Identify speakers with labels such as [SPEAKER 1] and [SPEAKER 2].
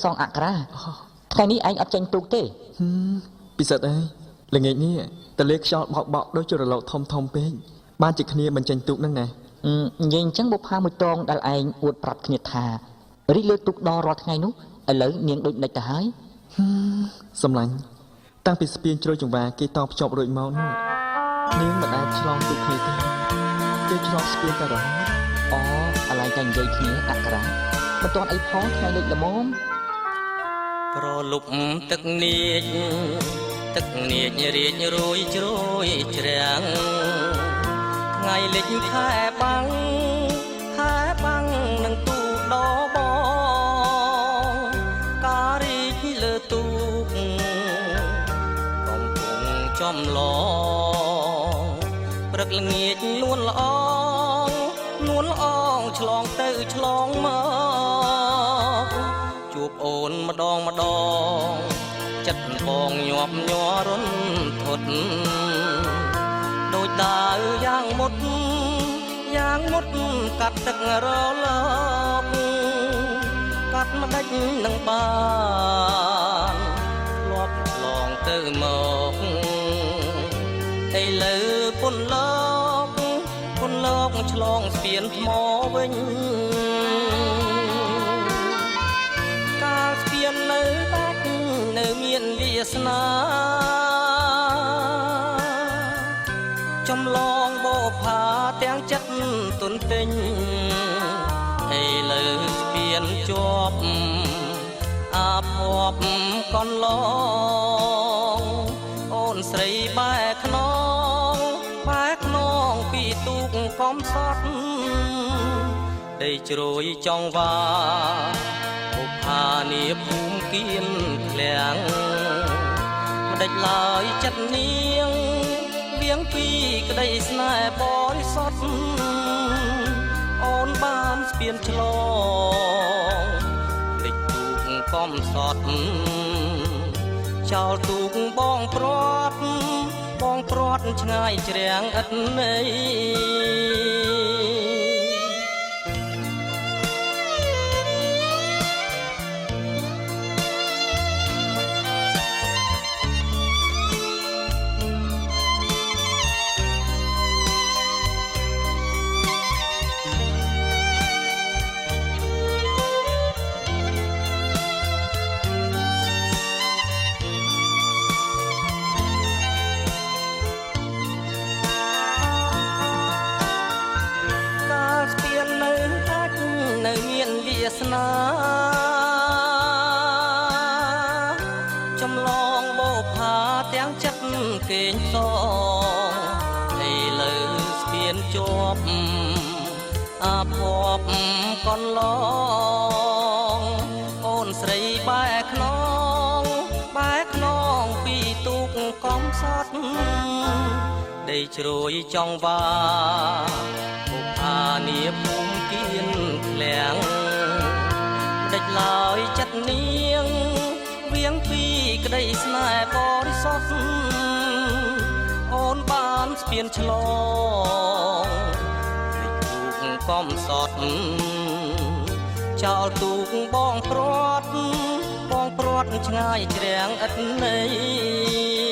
[SPEAKER 1] សងអក្រាថ្ងៃនេះឯងអត់ចេញទូកទេ
[SPEAKER 2] ពិសិដ្ឋអើយល្ងាចនេះតលេខ្យល់បក់ដូចជារលកធំពេកបានជាគ្នាមិនចេញទូកហ្នឹងណា
[SPEAKER 1] និយាយអញ្ចឹងបុផាមួយតងដែលឯងអួតប្រាប់គ្នាថារីកលើទូកដរាល់ថ្ងៃនោះឥឡូវនាងដូចដាច់ទៅហើយ
[SPEAKER 2] សម្លាញ់តាំងពីស្ពានជ្រោយចង្វាគេតភ្ជាប់រួចមកនោះនាងមិនអាចឆ្លងទូកគ្នាទេគេឆ្លងស្ពានតែរហូត
[SPEAKER 1] ឥឡូវតែនិយាយគ្នាអក្រាមិនទាន់អីផងថ្ងៃលេចល្មម
[SPEAKER 3] ប្រលប់ទឹកនាចរៀចរួយជ្រោយជ្រាំងថ្ងៃលិចខែបាំងនឹងទូកដបងការរីកលើទូកកំពុងចំឡងព្រឹកល្ងាចនួនល្អងឆ្លងទៅឆ្លងមកជួបអូនម្ដងចិត្តបងញាប់ញ័ររន្ធត់ដូចដាវយ៉ាងមុតកាត់ទឹករលកកាត់មិនដេចនឹងបានធ្លាប់ឆ្លងទៅមកឥឡូវពុនលោកឆ្លងស្ពានថ្មវិញកាលស្ពាននៅដាច់នៅមានវាសនាចំឡងបោផាទាំងចិត្តទុនពេញឥឡូវស្ពានជាប់អាភ័ព្វកន្លងអូនស្រីបែកខ្នងពីទូកកំសត់ដីជ្រោយចង្វាបុប្ផានាភូមិគៀនឃ្លាំងមិនដេចឡើយចិត្តនាងវៀងពីក្តីស្នេហ៍បរិសុទ្ធអូនបានស្ពានឆ្លងលិចទូកកំសត់ចោលទូកបងព្រាត់ឆ្ងាយជ្រាំងឥតន័យចំឡងបោផាទាំងចិត្តកេងសងឥឡូវស្ពានជាប់អាភ័ព្វកន្លងអូនស្រីបែកខ្នងពីទូកកំសត់ដីជ្រោយចង្វាបុប្ផានាភូមិគៀនឃ្លាំងដេចឡើយចិត្តនាងវៀងពីក្តីស្នេហ៍បរិសុទ្ធអូនបានស្ពានឆ្លងលិចទូកកំសត់ចោលទូកបងព្រាត់ឆ្ងាយជ្រាំងឥតន័យ